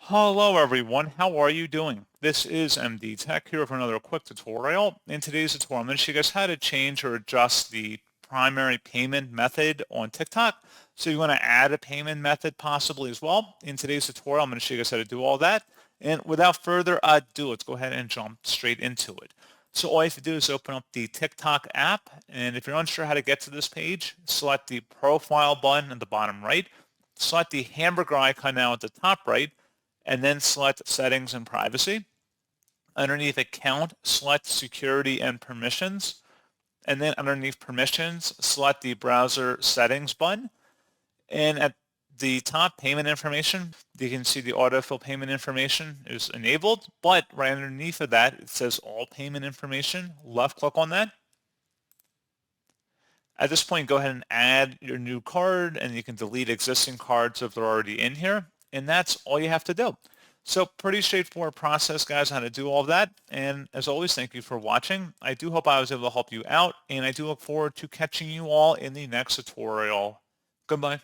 Hello everyone, how are you doing? This is MD Tech here for another quick tutorial. In today's tutorial, I'm going to show you guys how to change or adjust the primary payment method on TikTok. So you want to add a payment method possibly as well. In today's tutorial, I'm going to show you guys how to do all that. And without further ado, let's go ahead and jump straight into it. So all you have to do is open up the TikTok app. And if you're unsure how to get to this page, select the profile button at the bottom right. Select the hamburger icon now at the top right, and then select Settings and Privacy. Underneath Account, select Security and Permissions. And then underneath Permissions, select the Browser Settings button. And at the top, Payment Information, you can see the autofill payment information is enabled, but right underneath of that, it says All Payment Information. Left click on that. At this point, go ahead and add your new card, and you can delete existing cards if they're already in here. And that's all you have to do. So pretty straightforward process, guys, on how to do all of that. And as always, thank you for watching. I do hope I was able to help you out, and I do look forward to catching you all in the next tutorial. Goodbye.